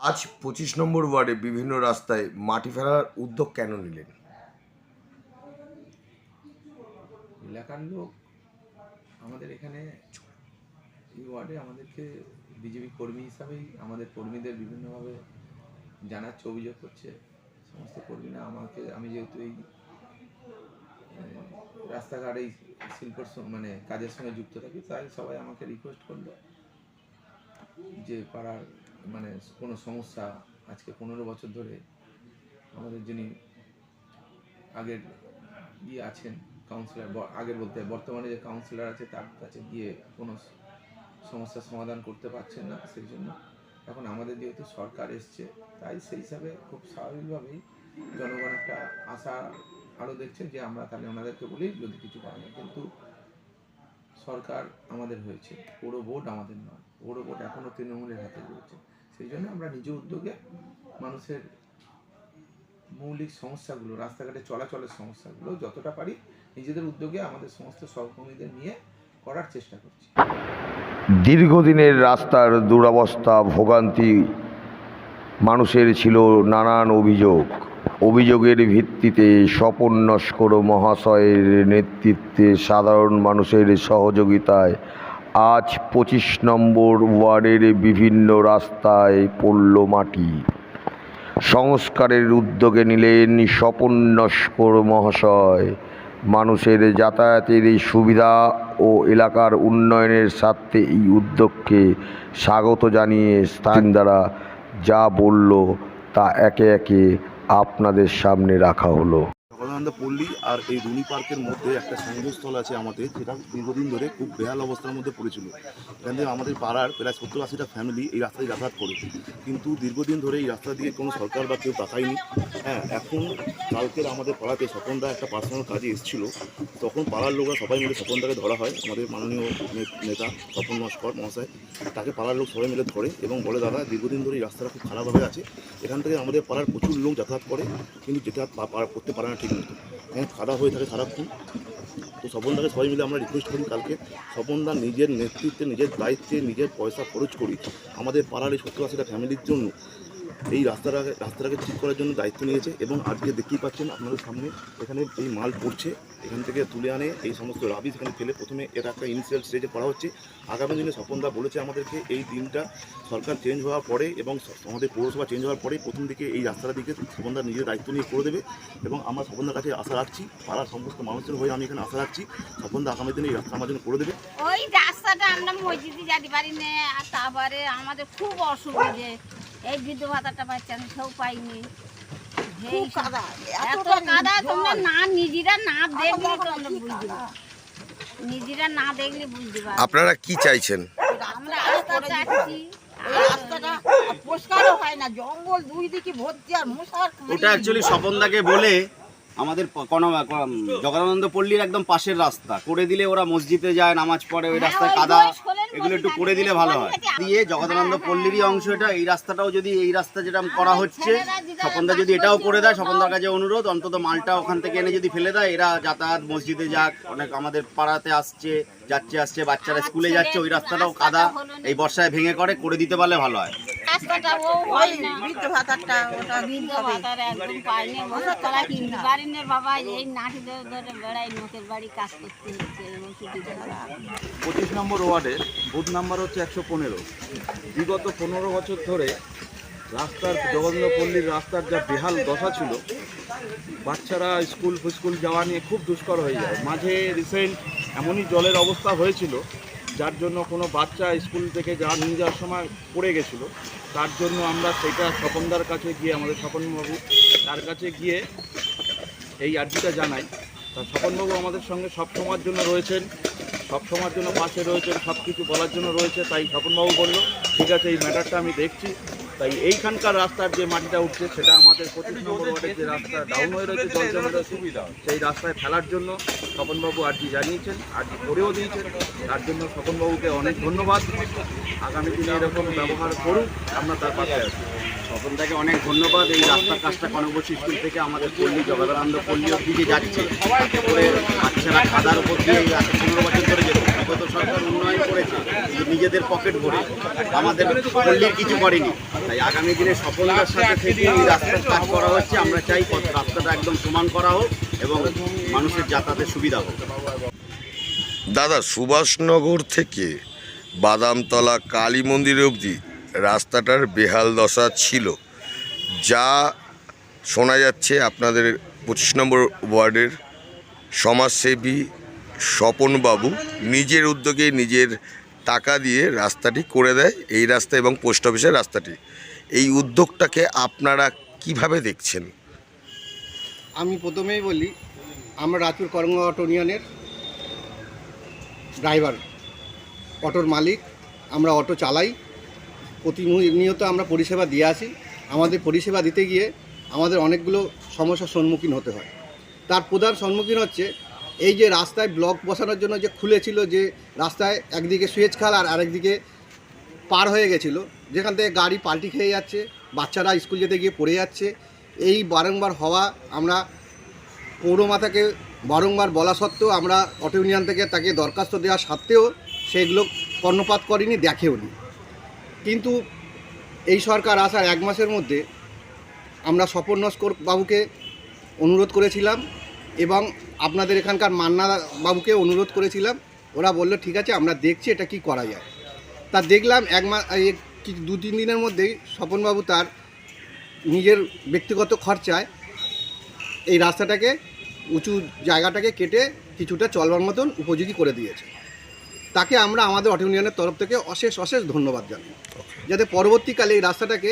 আজ 25 নম্বর ওয়ার্ডে বিভিন্ন রাস্তায় মাটি ফেলার উদ্যোগ কেন নিলেন? এলাকার লোক আমাদের এখানে এই ওয়ার্ডে আমাদেরকে বিজেপি কর্মী হিসাবেই আমাদের কর্মীদের বিভিন্নভাবে জানাচ্ছে, অভিযোগ করছে। সমস্ত কর্মীরা আমাকে, আমি যেহেতু এই রাস্তাঘাট এই শিল্পের মানে কাজের সঙ্গে যুক্ত থাকি, তাই সবাই আমাকে রিকোয়েস্ট করলো যে পাড়ার মানে কোনো সমস্যা, আজকে 15 বছর ধরে আমাদের যিনি আগের আছেন কাউন্সিলর, আগের বলতে বর্তমানে যে কাউন্সিলর আছে তার কাছে গিয়ে কোনো সমস্যার সমাধান করতে পারছেন না। সেই জন্য এখন আমাদের যেহেতু সরকার এসছে, তাই সেই হিসাবে খুব স্বাভাবিকভাবেই জনগণ একটা আশা আরও দেখছে যে আমরা তাহলে ওনাদেরকে বলি যদি কিছু করা যায়। কিন্তু সরকার আমাদের হয়েছে, পুরো ভোট আমাদের নয়, পুরো ভোট এখনও তৃণমূলের হাতে রয়েছে। সেই জন্য আমরা নিজ উদ্যোগে মানুষের মৌলিক সমস্যাগুলো, রাস্তাঘাটে চলাচলের সমস্যাগুলো যতটা পারি নিজেদের উদ্যোগে আমাদের সমস্ত সহকর্মীদের নিয়ে করার চেষ্টা করছি। দীর্ঘদিনের রাস্তার দুরবস্থা, ভোগান্তি, মানুষের ছিল নানান অভিযোগের ভিত্তিতে স্বপন নস্কর মহাশয়ের নেতৃত্বে সাধারণ মানুষের সহযোগিতায় আজ 25 নম্বর ওয়ার্ডের বিভিন্ন রাস্তায় পড়ল মাটি। সংস্কারের উদ্যোগে নিলেন স্বপন নস্কর মহাশয়। মানুষের যাতায়াতের এই সুবিধা ও এলাকার উন্নয়নের স্বার্থে এই উদ্যোগকে স্বাগত জানিয়ে স্থানীয়রা যা বলল তা একে একে আপনাদের সামনে রাখা হলো। জগদানন্দ পল্লী আর এই রুনি পার্কের মধ্যে একটা সংযোগস্থল আছে আমাদের, যেটা দীর্ঘদিন ধরে খুব বেহাল অবস্থার মধ্যে পড়েছিল। এখান থেকে আমাদের পাড়ার প্রায় 70-80টা ফ্যামিলি এই রাস্তায় যাতায়াত করে, কিন্তু দীর্ঘদিন ধরে এই রাস্তা দিয়ে কোনো সরকার বা কেউ তাকায়নি। এখন কালকের আমাদের পাড়াতে স্বপনদা একটা পার্সোনাল কাজে এসেছিলো, তখন পাড়ার লোকরা সবাই মিলে স্বপনদাকে ধরা হয়। আমাদের মাননীয় নেতা স্বপন নস্কর মহাশয়, তাকে পাড়ার লোক সবাই মিলে ধরে এবং বলে, দাদা দীর্ঘদিন ধরে এই রাস্তাটা খুব খারাপভাবে আছে, এখান থেকে আমাদের পাড়ার প্রচুর লোক যাতায়াত করে কিন্তু যাতায়াত করতে পারে না ঠিক মতো, খারাপ হয়ে থাকে সারাক্ষণ। তো স্বপনদাকে সবাই মিলে আমরা রিকোয়েস্ট করি, কালকে স্বপনদা নিজের নেতৃত্বে, নিজের দায়িত্বে, নিজের পয়সা খরচ করি আমাদের পাড়ার এই 70-80টা ফ্যামিলির জন্য এই রাস্তাটাকে ঠিক করার জন্য দায়িত্ব নিয়েছে। এবং আজকে দেখতেই পাচ্ছেন আপনাদের সামনে এখানে এই মাল পড়ছে, এখান থেকে তুলে আনে এই সমস্ত রাবিশ এখানে ফেলে প্রথমে এটা একটা ইনিশিয়াল স্টেজে করা হচ্ছে। আগামী দিনে স্বপনদা বলেছে আমাদেরকে এই দিনটা সরকার চেঞ্জ হওয়ার পরে এবং আমাদের পৌরসভা চেঞ্জ হওয়ার পরে প্রথম দিকে এই রাস্তাটার দিকে স্বপনদা নিজের দায়িত্ব নিয়ে করে দেবে। এবং আমরা স্বপনদার কাছে আশা রাখছি, পাড়ার সমস্ত মানুষের হয়ে আমি এখানে আশা রাখছি স্বপনদা আগামী দিনে এই রাস্তা আমার জন্য করে দেবে। ওই রাস্তাটা আমরা মসজিদে যেতে পারি না, আর তারপরে আমাদের খুব অসুবিধে, এই বৃদ্ধ ভাতাটা পাচ্ছি আমি, কেউ পাইনি। এত কাদা, তোমরা না নিজেরা না দেখলে তোমরা বুঝতে পারো, নিজেরা না দেখলে বুঝতে পারো। আপনারা কি চাইছেন? আমরা রাস্তা চাচ্ছি, রাস্তাটা পরিষ্কারও হয় না, জঙ্গল দুই দিকে ভর্তি আর মশার। ওটা অ্যাকচুয়ালি স্বপনদাকে বলে আমাদের জগদানন্দ পল্লীর একদম পাশের রাস্তা করে দিলে ওরা মসজিদে যায়, নামাজ পড়ে, ওই রাস্তায় কাদা, এগুলো একটু করে দিলে ভালো হয়। দিয়ে জগদানন্দ পল্লীরই অংশ এটা, এই রাস্তাটাও যদি এই রাস্তা যেটা করা হচ্ছে স্বপনদা যদি এটাও করে দেয়, স্বপনদার কাছে অনুরোধ অন্তত মালটা ওখান থেকে এনে যদি ফেলে দেয়, এরা যাতায়াত মসজিদে যাক, অনেক আমাদের পাড়াতে আসছে বাচ্চারা স্কুলে যাচ্ছে, ওই রাস্তাটাও কাদা এই বর্ষায় ভেঙে করে দিতে পারলে ভালো হয়। রাস্তাটা ও হয় না, বৃদ্ধ ভাতাটা ওটা বৃদ্ধ ভাতার একদম পাইনি, ওটা তোলা কিনতে পারি না বাবা। এই নাটি ধরে বেড়াই, লোকের বাড়ি কাজ করতে হচ্ছে এবং ছুটি ধরা। 25 নম্বর ওয়ার্ডের বুথ নাম্বার হচ্ছে 115। বিগত 15 বছর ধরে রাস্তার জগদানন্দ পল্লীর রাস্তার যা বেহাল দশা ছিল, বাচ্চারা স্কুল যাওয়া নিয়ে খুব দুষ্কর হয়ে যায়। মাঝে রিসেন্ট এমনই জলের অবস্থা হয়েছিল যার জন্য কোনো বাচ্চা স্কুল থেকে নিয়ে যাওয়ার সময় পড়ে গেছিলো। তার জন্য আমরা সেটা স্বপনদার কাছে গিয়ে, আমাদের স্বপনবাবু তার কাছে গিয়ে এই আর্জিটা জানাই। তা স্বপনবাবু আমাদের সঙ্গে সব সময়ের জন্য রয়েছেন, সব সময়ের জন্য পাশে রয়েছেন, সব কিছু বলার জন্য রয়েছে। তাই স্বপনবাবু বলল ঠিক আছে, এই ম্যাটারটা আমি দেখছি। তাই এইখানকার রাস্তার যে মাটিটা উঠছে সেটা আমাদের 25 নম্বর ওয়ার্ডের যে রাস্তা ডাউন হয়ে রয়েছে, জল জমের সুবিধা, সেই রাস্তায় ফেলার জন্য স্বপনবাবু আর্জি জানিয়েছেন, আর্জি করেও দিয়েছেন। তার জন্য স্বপনবাবুকে অনেক ধন্যবাদ। আগামী দিনে এরকম ব্যবহার করুক, আমরা তার পাশে আছি। স্বপনদাকে অনেক ধন্যবাদ। এই রাস্তার কাজটা কনকবশী স্কুল থেকে আমাদের পল্লী জগদানন্দ পল্লী অব্দি যে যাচ্ছে, করে বাচ্চারা খাদার উপর দিয়ে 15 বছর ধরে যেত। বিগত সরকার উন্নয়ন করেছে নিজেদের পকেট ভরে, আমাদের পল্লীর কিছু করেনি। তাই আগামী দিনে স্বপনদার সাথে থেকে এই রাস্তার কাজ করা হচ্ছে। আমরা চাই রাস্তাটা একদম সমান করা হোক এবং মানুষের যাতায়াতের সুবিধা হোক। দাদা, সুভাষনগর থেকে বাদামতলা কালী মন্দির অবধি রাস্তাটার বেহাল দশা ছিল, যা শোনা যাচ্ছে আপনাদের 25 নম্বর ওয়ার্ডের সমাজসেবী স্বপনবাবু নিজের উদ্যোগে নিজের টাকা দিয়ে রাস্তাটি করে দেয়, এই রাস্তা এবং পোস্ট অফিসের রাস্তাটি। এই উদ্যোগটাকে আপনারা কিভাবে দেখছেন? আমি প্রথমেই বলি, আমরা রাজপুর করঙ্গা অটো ইউনিয়নের ড্রাইভার, অটোর মালিক। আমরা অটো চালাই, প্রতিনিয়ত আমরা পরিষেবা দিয়ে আসি। আমাদের পরিষেবা দিতে গিয়ে আমাদের অনেকগুলো সমস্যার সম্মুখীন হতে হয়। তার প্রধান সম্মুখীন হচ্ছে এই যে রাস্তায় ব্লক বসানোর জন্য যে খুলেছিল, যে রাস্তায় একদিকে সুয়েজ খাল আর আরেকদিকে পার হয়ে গেছিলো, যেখান থেকে গাড়ি পাল্টি খেয়ে যাচ্ছে, বাচ্চারা স্কুল যেতে গিয়ে পড়ে যাচ্ছে। এই বারংবার হওয়া, আমরা পৌরমাতাকে বারংবার বলা সত্ত্বেও, আমরা অটো ইউনিয়ন থেকে তাকে দরখাস্ত দেওয়া সত্ত্বেও সেগুলো কর্ণপাত করেনি, দেখেওনি। কিন্তু এই সরকার আসার 1 মাসের মধ্যে আমরা স্বপন নস্কর বাবুকে অনুরোধ করেছিলাম এবং আপনাদের এখানকার মান্না বাবুকে অনুরোধ করেছিলাম। ওরা বললো ঠিক আছে, আমরা দেখছি এটা কি করা যায়। তা দেখলাম 2-3 দিনের মধ্যেই স্বপনবাবু তার নিজের ব্যক্তিগত খরচায় এই রাস্তাটাকে, উঁচু জায়গাটাকে কেটে কিছুটা চলবার মতন উপযোগী করে দিয়েছে। তাকে আমরা আমাদের অটো ইউনিয়নের তরফ থেকে অশেষ অশেষ ধন্যবাদ জানাই, যাতে পরবর্তীকালে এই রাস্তাটাকে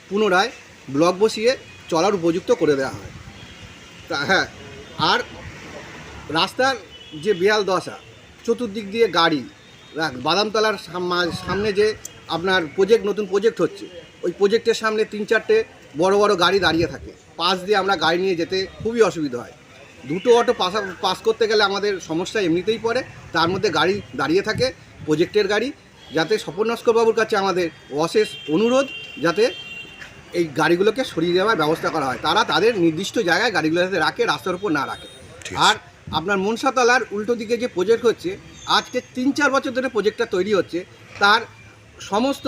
পুনরায় ব্লক বসিয়ে চলার উপযুক্ত করে দেওয়া হয়। তা হ্যাঁ, আর রাস্তার যে বেহাল দশা, চতুর্দিক দিয়ে গাড়ি, বাদামতলার সামনে যে আপনার নতুন প্রজেক্ট হচ্ছে, ওই প্রজেক্টের সামনে 3-4টে বড় বড় গাড়ি দাঁড়িয়ে থাকে। পাশ দিয়ে আমরা গাড়ি নিয়ে যেতে খুবই অসুবিধা হয়। 2টো অটো পাস করতে গেলে আমাদের সমস্যা এমনিতেই পড়ে, তার মধ্যে গাড়ি দাঁড়িয়ে থাকে, প্রজেক্টের গাড়ি। যাতে স্বপন নস্করবাবুর কাছে আমাদের অশেষ অনুরোধ, যাতে এই গাড়িগুলোকে সরিয়ে দেওয়ার ব্যবস্থা করা হয়। তারা তাদের নির্দিষ্ট জায়গায় গাড়িগুলো যাতে রাখে, রাস্তার উপর না রাখে। আর আপনার মনসাতলার উল্টো দিকে যে প্রজেক্ট হচ্ছে, আজকে 3-4 বছর ধরে প্রজেক্টটা তৈরি হচ্ছে, তার সমস্ত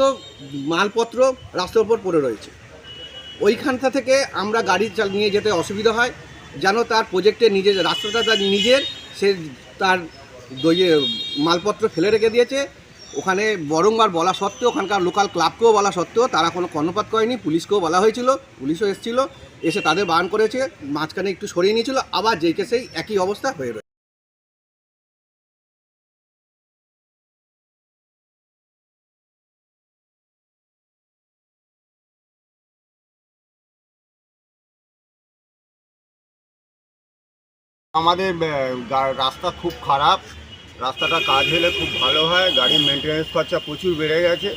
মালপত্র রাস্তার উপর পড়ে রয়েছে। ওইখানটা থেকে আমরা গাড়ি নিয়ে যেতে অসুবিধা হয়, যেন তার প্রজেক্টের নিজের রাস্তাটা তার নিজের, সে তার মালপত্র ফেলে রেখে দিয়েছে। ওখানে বারংবার বলা সত্ত্বেও, ওখানকার লোকাল ক্লাবকেও বলা সত্ত্বেও তারা কোনো কর্ণপাত করেনি। পুলিশকেও বলা হয়েছিল, পুলিশও এসেছিলো, এসে তাদের বারণ করেছে, মাঝখানে একটু সরিয়ে নিয়েছিল, আবার যেই কেসেই একই অবস্থা হয়ে রয়েছে। আমাদের রাস্তা খুব খারাপ, রাস্তাটা কাজ হলে খুব ভালো হয়। গাড়ির মেনটেন্যান্স খরচা প্রচুর বেড়ে গেছে,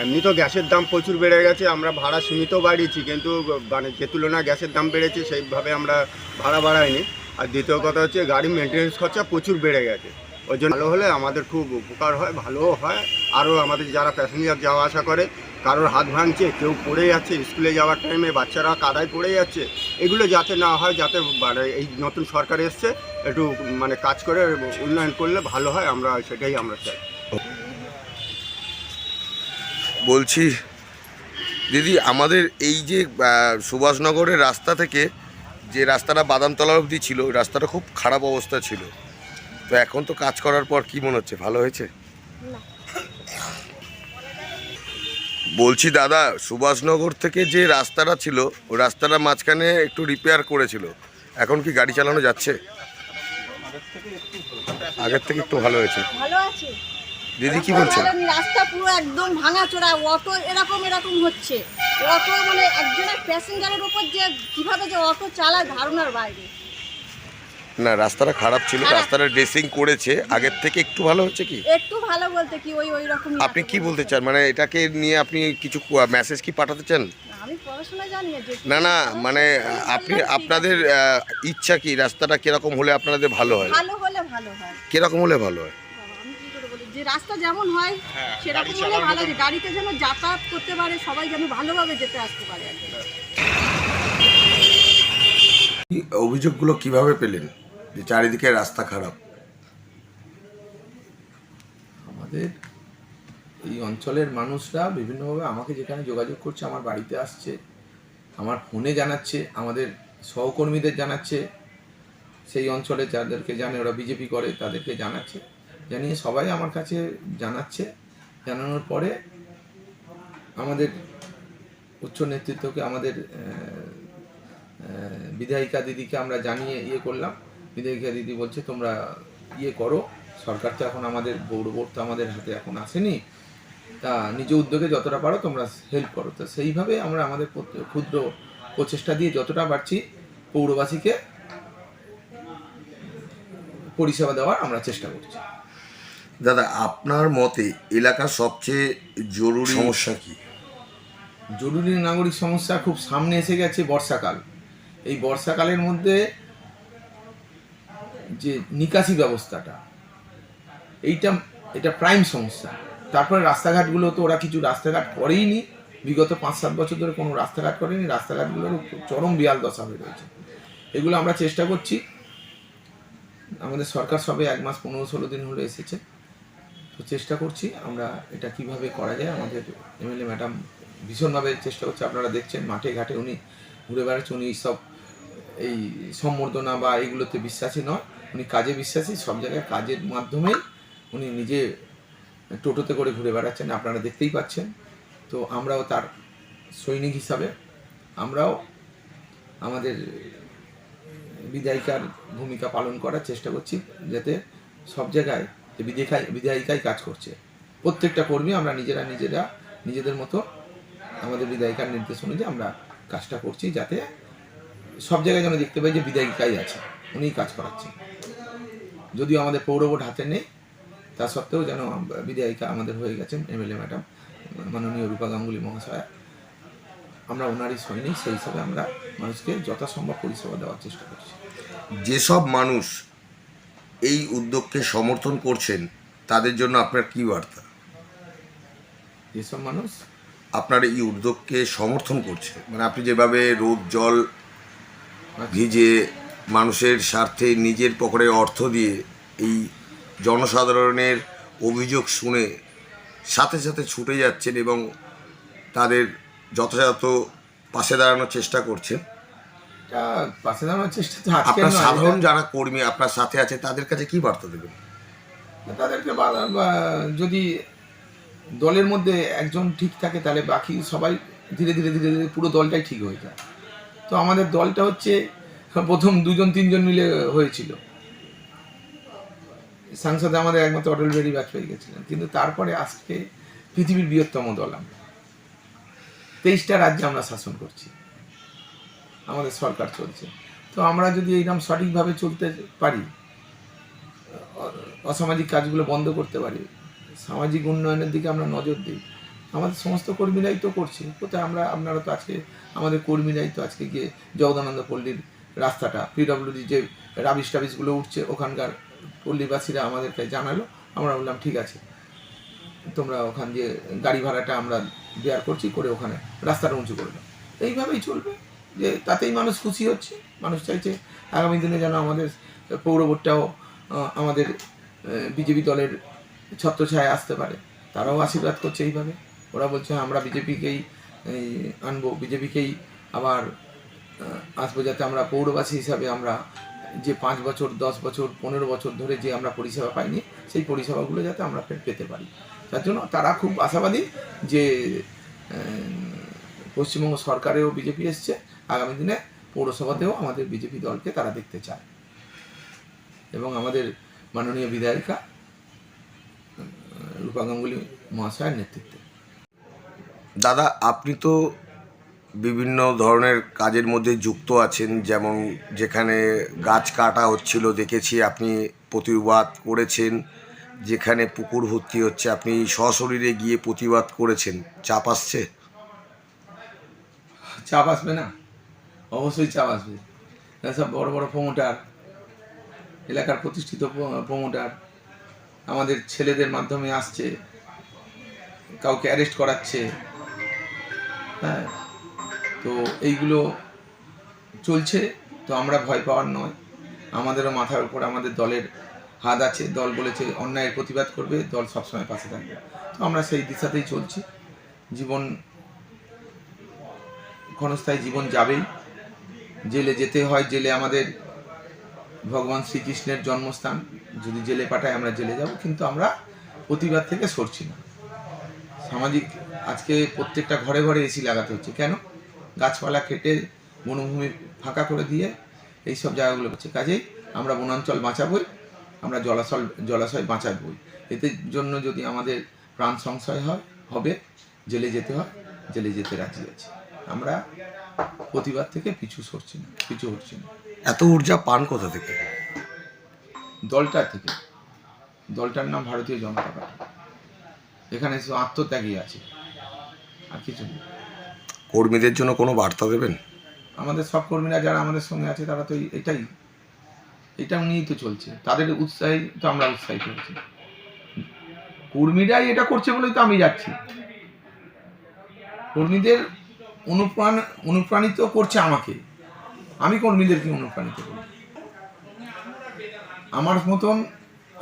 এমনি তো গ্যাসের দাম প্রচুর বেড়ে গেছে। আমরা ভাড়া সীমিত বাড়িয়েছি, কিন্তু মানে যে তুলনায় গ্যাসের দাম বেড়েছে সেইভাবে আমরা ভাড়া বাড়াইনি। আর দ্বিতীয় কথা হচ্ছে গাড়ির মেনটেন্যান্স খরচা প্রচুর বেড়ে গেছে। ওই জন্য ভালো হলে আমাদের খুব উপকার হয়, ভালোও হয়। আরও আমাদের যারা প্যাসেঞ্জার যাওয়া আসা করে, কারোর হাত ভাঙছে, কেউ পড়ে যাচ্ছে, স্কুলে যাওয়ার টাইমে বাচ্চারা কাদায় পড়ে যাচ্ছে, এগুলো যাতে না হয়, যাতে মানে এই নতুন সরকার এসছে একটু মানে কাজ করে উন্নয়ন করলে ভালো হয়, আমরা সেটাই আমরা চাই। বলছি দিদি, আমাদের এই যে সুভাষনগরের রাস্তা থেকে যে রাস্তাটা বাদামতলা অবধি ছিল, ওই রাস্তাটা খুব খারাপ অবস্থা ছিল, তো এখন তো কাজ করার পর কি মনে হচ্ছে, ভালো হয়েছে? বলছি দাদা, সুভাষনগর থেকে যে রাস্তাটা ছিল, ওই রাস্তাটা মাঝখানে একটু রিপেয়ার করেছিল, এখন কি গাড়ি চালানো যাচ্ছে? আগের থেকে একটু ভালো হয়েছে। ভালো আছে দিদি কি বলছেন? রাস্তা পুরো একদম ভাঙাচোরা, অটো এরকম হচ্ছে। অটো মানে একজনের প্যাসেঞ্জারের উপর যে কিভাবে যে অটো চালায় ধারণার বাইরে। না, রাস্তাটা খারাপ ছিল, রাস্তাটা ড্রেসিং করেছে, আগের থেকে একটু ভালো হচ্ছে। কি একটু ভালো বলতে কি ওই রকম। আপনি কি বলতে চান, মানে এটাকে নিয়ে আপনি কিছু মেসেজ কি পাঠাতে চান? আমি পড়াশোনা জানি না না, মানে আপনি আপনাদের ইচ্ছা কি, রাস্তাটা কিরকম হলে আপনাদের ভালো হয়? ভালো হলে ভালো হয়। কিরকম হলে ভালো হয়? আমি কি করে বলি, যে রাস্তা যেমন হয় সেরকম হলে ভালো, গাড়িতে যেন যাতায়াত করতে পারে, সবাই যেন ভালোভাবে যেতে আসতে পারে। অভিযোগগুলো কিভাবে পেলেন যে চারিদিকে রাস্তা খারাপ? আমাদের এই অঞ্চলের মানুষরা বিভিন্নভাবে আমাকে যেখানে যোগাযোগ করছে, আমার বাড়িতে আসছে, আমার ফোনে জানাচ্ছে, আমাদের সহকর্মীদের জানাচ্ছে, সেই অঞ্চলে যাদেরকে জানে ওরা বিজেপি করে তাদেরকে জানাচ্ছে, জানিয়ে সবাই আমার কাছে জানাচ্ছে। জানানোর পরে আমাদের উচ্চ নেতৃত্বকে, আমাদের বিধায়িকা দিদিকে আমরা জানিয়ে করলাম। বিধায়িকা দিদি বলছে তোমরা করো, সরকার তো এখন আমাদের বোর্ড তো আমাদের হাতে এখন আসেনি, তা নিজ উদ্যোগে যতটা পারো তোমরা হেল্প করো। তো সেইভাবে আমরা আমাদের ক্ষুদ্র প্রচেষ্টা দিয়ে যতটা পারছি পৌরবাসীকে পরিষেবা দেওয়ার আমরা চেষ্টা করছি। দাদা, আপনার মতে এলাকার সবচেয়ে জরুরি সমস্যা কি? জরুরি নাগরিক সমস্যা খুব সামনে এসে গেছে বর্ষাকাল। এই বর্ষাকালের মধ্যে যে নিকাশি ব্যবস্থাটা, এটা প্রাইম সমস্যা। তারপরে রাস্তাঘাটগুলো তো ওরা কিছু রাস্তাঘাট করেই নি, বিগত 5-7 বছর ধরে কোনো রাস্তাঘাট করেনি। রাস্তাঘাটগুলোর চরম বিয়াল দশা হয়ে রয়েছে। এগুলো আমরা চেষ্টা করছি। আমাদের সরকার সবে 1 মাস 15-16 দিন হলে এসেছে, তো চেষ্টা করছি আমরা এটা কিভাবে করা যায়। আমাদের এমএলএ ম্যাডাম ভীষণভাবে চেষ্টা করছে, আপনারা দেখছেন মাঠে ঘাটে উনি ঘুরে বেড়াচ্ছে। উনি সব এই সম্বর্ধনা বা এইগুলোতে বিশ্বাসী নয়, উনি কাজে বিশ্বাসী। সব জায়গায় কাজের মাধ্যমেই উনি নিজে টোটোতে করে ঘুরে বেড়াচ্ছেন, আপনারা দেখতেই পাচ্ছেন। তো আমরাও তার সৈনিক হিসাবে আমরাও আমাদের বিধায়িকার ভূমিকা পালন করার চেষ্টা করছি, যাতে সব জায়গায় যে বিধায়িকাই কাজ করছে। প্রত্যেকটা কর্মী আমরা নিজেদের মতো আমাদের বিধায়িকার নির্দেশ অনুযায়ী আমরা কাজটা করছি, যাতে সব জায়গায় যেন দেখতে পাই যে বিধায়িকাই আছে, উনিই কাজ করাচ্ছেন। যদিও আমাদের পৌর বোর্ড হাতে নেই, তা সত্ত্বেও যেন বিধায়িকা আমাদের হয়ে গেছেন এমএলএ ম্যাডাম মাননীয় রূপা গাঙ্গুলি মহাশয়া। আমরা ওনারই সৈনিক, সেই হিসাবে আমরা মানুষকে যথাসম্ভব পরিষেবা দেওয়ার চেষ্টা করছি। যেসব মানুষ এই উদ্যোগকে সমর্থন করছেন তাদের জন্য আপনার কি বার্তা? যেসব মানুষ আপনার এই উদ্যোগকে সমর্থন করছে, মানে আপনি যেভাবে রোদ জল ভিজে মানুষের স্বার্থে নিজের পকেটে অর্থ দিয়ে এই জনসাধারণের অভিযোগ শুনে সাথে সাথে ছুটে যাচ্ছেন এবং তাদের যথাযথ পাশে দাঁড়ানোর চেষ্টা করছেন, পাশে দাঁড়ানোর চেষ্টা তো আপনার সাধারণ যারা কর্মী আপনার সাথে আছে তাদের কাছে কি বার্তা দেবেন? তাদেরকে যদি দলের মধ্যে একজন ঠিক থাকে তাহলে বাকি সবাই ধীরে ধীরে পুরো দলটাই ঠিক হয়ে যায়। তো আমাদের দলটা হচ্ছে প্রথম 2-3 মিলে হয়েছিল, সাংসদে আমাদের একমাত্র অটল বিহারী বাজপেয়ী গেছিলেন, কিন্তু তারপরে আজকে পৃথিবীর বৃহত্তম দল আমরা 23টা রাজ্যে আমরা শাসন করছি, আমাদের সরকার চলছে। তো আমরা যদি এইরকম সঠিকভাবে চলতে পারি, অসামাজিক কাজগুলো বন্ধ করতে পারি, সামাজিক উন্নয়নের দিকে আমরা নজর দিই, আমাদের সমস্ত কর্মীরাই তো করছি। কোথায় আপনারা তো আজকে আমাদের কর্মীরাই তো আজকে গিয়ে জগদানন্দ পল্লীর রাস্তাটা, পিডব্লিউডি যে রাবিশগুলো উঠছে, ওখানকার পল্লীবাসীরা আমাদেরকে জানালো, আমরা বললাম ঠিক আছে, তোমরা ওখান দিয়ে গাড়ি ভাড়াটা আমরা বেয়ার করছি, করে ওখানে রাস্তাটা উঁচু করে দাও। এইভাবেই চলবে, যে তাতেই মানুষ খুশি হচ্ছে। মানুষ চাইছে আগামী দিনে যেন আমাদের পৌর বোর্ডটাও আমাদের বিজেপি দলের ছত্রছায়ায় আসতে পারে, তারাও আশীর্বাদ করছে এইভাবে। ওরা বলছে আমরা বিজেপিকেই আনবো, বিজেপিকেই আবার আসবো, যাতে আমরা পৌরবাসী হিসাবে আমরা যে 5 বছর 10 বছর 15 বছর ধরে যে আমরা পরিষেবা পাইনি, সেই পরিষেবাগুলো যাতে আমরা পেতে পারি। তার জন্য তারা খুব আশাবাদী যে পশ্চিমবঙ্গ সরকারেও বিজেপি এসছে, আগামী দিনে পৌরসভাতেও আমাদের বিজেপি দলকে তারা দেখতে চায়, এবং আমাদের মাননীয় বিধায়িকা রূপা গাঙ্গুলি মহাশয়ের নেতৃত্বে। দাদা, আপনি তো বিভিন্ন ধরনের কাজের মধ্যে যুক্ত আছেন, যেমন যেখানে গাছ কাটা হচ্ছিল দেখেছি আপনি প্রতিবাদ করেছেন, যেখানে পুকুর ভর্তি হচ্ছে আপনি সশরীরে গিয়ে প্রতিবাদ করেছেন। চাপ আসছে? চাপ আসবে না? অবশ্যই চাপ আসবে। সব বড় বড় প্রমোটার, এলাকার প্রতিষ্ঠিত প্রমোটার আমাদের ছেলেদের মাধ্যমে আসছে, কাউকে অ্যারেস্ট করাচ্ছে, হ্যাঁ, তো এইগুলো চলছে। তো আমরা ভয় পাওয়ার নয়, আমাদেরও মাথার উপর আমাদের দলের হাত আছে, দল বলেছে অন্যায়ের প্রতিবাদ করবে, দল সবসময় পাশে থাকবে। তো আমরা সেই দিশাতেই চলছি। জীবন ক্ষণস্থায়ী জীবন যাবেই, জেলে যেতে হয়, জেলে আমাদের ভগবান শ্রীকৃষ্ণের জন্মস্থান, যদি জেলে পাঠায় আমরা জেলে যাব, কিন্তু আমরা প্রতিবাদ থেকে সরছি না। সামাজিক আজকে প্রত্যেকটা ঘরে ঘরে এসি লাগাতে হচ্ছে, কেন? গাছপালা কেটে বনভূমি ফাঁকা করে দিয়ে এইসব জায়গাগুলো হচ্ছে। কাজেই আমরা বনাঞ্চল বাঁচাবই, আমরা জলাশয় বাঁচাবই। এতে জন্য যদি আমাদের প্রাণ সংশয় হবে, জেলে যেতে হয়, জেলে যেতে রাজি আছে। আমরা প্রতিবাদ থেকে পিছু হচ্ছি না। এত ঊর্জা পান কোথা থেকে? দলটার থেকে। দলটার নাম ভারতীয় জনতা পার্টি। এখানে শুধু আত্মত্যাগী আছে, আর কিছু নেই। কর্মীদের জন্য কোনো বার্তা দেবেন? আমাদের সব কর্মীরা যারা আমাদের সঙ্গে আছে তারা তো এটা নিয়েই তো চলছে। তাদের উৎসাহে তো আমরা উৎসাহিত হচ্ছি। কর্মীরাই এটা করছে বলেই তো আমি যাচ্ছি। কর্মীদের অনুপ্রাণিত করছে আমাকে, আমি কর্মীদেরকে অনুপ্রাণিত করি। আমার মতন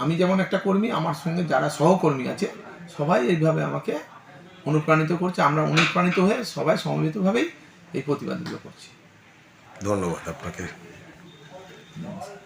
আমি যেমন একটা কর্মী, আমার সঙ্গে যারা সহকর্মী আছে সবাই এইভাবে আমাকে অনুপ্রাণিত করছে। আমরা অনুপ্রাণিত হয়ে সবাই সমবেতভাবেই এই প্রতিবাদগুলো করছি। ধন্যবাদ আপনাকে। নমস্কার।